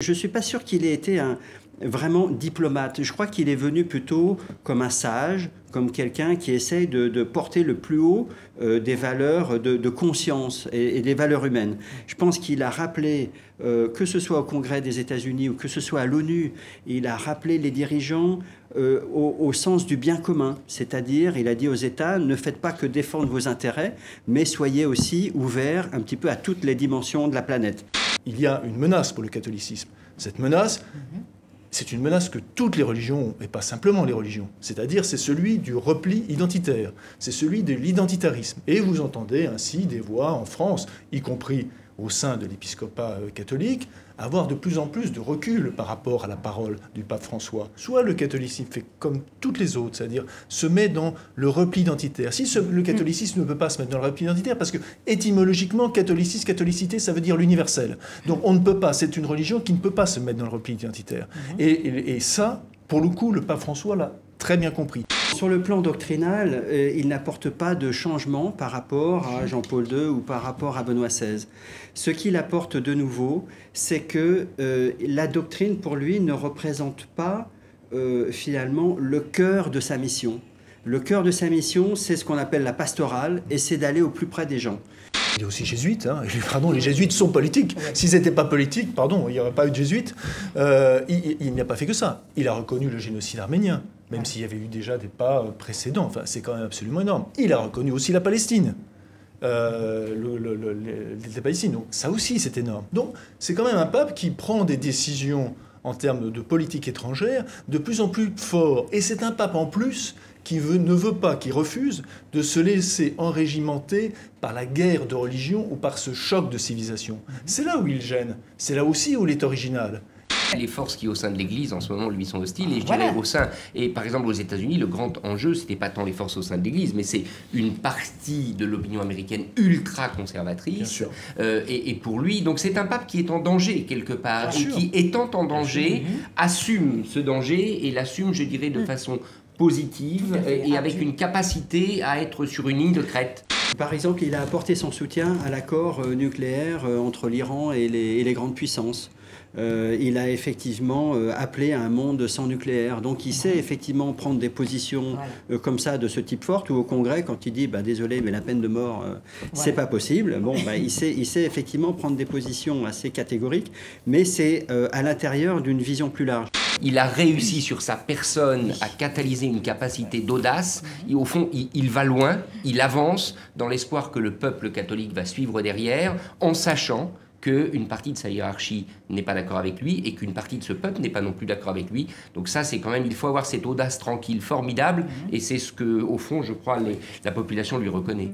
Je ne suis pas sûr qu'il ait été vraiment diplomate. Je crois qu'il est venu plutôt comme un sage, comme quelqu'un qui essaye de porter le plus haut des valeurs de conscience et des valeurs humaines. Je pense qu'il a rappelé, que ce soit au Congrès des États-Unis ou que ce soit à l'ONU, il a rappelé les dirigeants au sens du bien commun. C'est-à-dire, il a dit aux États, ne faites pas que défendre vos intérêts, mais soyez aussi ouverts un petit peu à toutes les dimensions de la planète. Il y a une menace pour le catholicisme. Cette menace, c'est une menace que toutes les religions ont, et pas simplement les religions. C'est-à-dire, c'est celui du repli identitaire, c'est celui de l'identitarisme. Et vous entendez ainsi des voix en France, y compris au sein de l'épiscopat catholique, avoir de plus en plus de recul par rapport à la parole du pape François. Soit le catholicisme fait comme toutes les autres, c'est-à-dire se met dans le repli identitaire. Si le catholicisme ne peut pas se mettre dans le repli identitaire, parce que étymologiquement, catholicisme, catholicité, ça veut dire l'universel. Donc on ne peut pas, c'est une religion qui ne peut pas se mettre dans le repli identitaire. Et ça, pour le coup, le pape François l'a très bien compris. Sur le plan doctrinal, il n'apporte pas de changement par rapport à Jean-Paul II ou par rapport à Benoît XVI. Ce qu'il apporte de nouveau, c'est que la doctrine, pour lui, ne représente pas finalement le cœur de sa mission. Le cœur de sa mission, c'est ce qu'on appelle la pastorale, et c'est d'aller au plus près des gens. Il est aussi jésuite, hein. Pardon, les jésuites sont politiques. S'ils n'étaient pas politiques, pardon, il n'y aurait pas eu de jésuites. Il n'a pas fait que ça. Il a reconnu le génocide arménien, même s'il y avait eu déjà des pas précédents. Enfin, c'est quand même absolument énorme. Il a reconnu aussi la Palestine. Les Palestines. Donc ça aussi, c'est énorme. Donc c'est quand même un pape qui prend des décisions en termes de politique étrangère de plus en plus fort. Et c'est un pape en plus qui ne veut pas, qui refuse de se laisser enrégimenter par la guerre de religion ou par ce choc de civilisation. C'est là où il gêne. C'est là aussi où il est original. Les forces qui, au sein de l'Église, en ce moment, lui sont hostiles. Et je dirais au sein... Et par exemple, aux États-Unis, le grand enjeu, c'était pas tant les forces au sein de l'Église, mais c'est une partie de l'opinion américaine ultra-conservatrice. Et pour lui, donc c'est un pape qui est en danger, quelque part. Et qui, étant en danger, assume ce danger et l'assume, je dirais, de façon positive et avec une capacité à être sur une ligne de crête. Par exemple, il a apporté son soutien à l'accord nucléaire entre l'Iran et les grandes puissances. Il a effectivement appelé à un monde sans nucléaire. Donc il sait effectivement prendre des positions comme ça, de ce type forte, ou au Congrès, quand il dit bah, « désolé, mais la peine de mort, c'est pas possible », bon, bah, il sait effectivement prendre des positions assez catégoriques, mais c'est à l'intérieur d'une vision plus large. Il a réussi sur sa personne à catalyser une capacité d'audace. Et au fond, il va loin, il avance dans l'espoir que le peuple catholique va suivre derrière, en sachant qu'une partie de sa hiérarchie n'est pas d'accord avec lui et qu'une partie de ce peuple n'est pas non plus d'accord avec lui. Donc ça, c'est quand même, il faut avoir cette audace tranquille, formidable, et c'est ce que, au fond, je crois, la population lui reconnaît.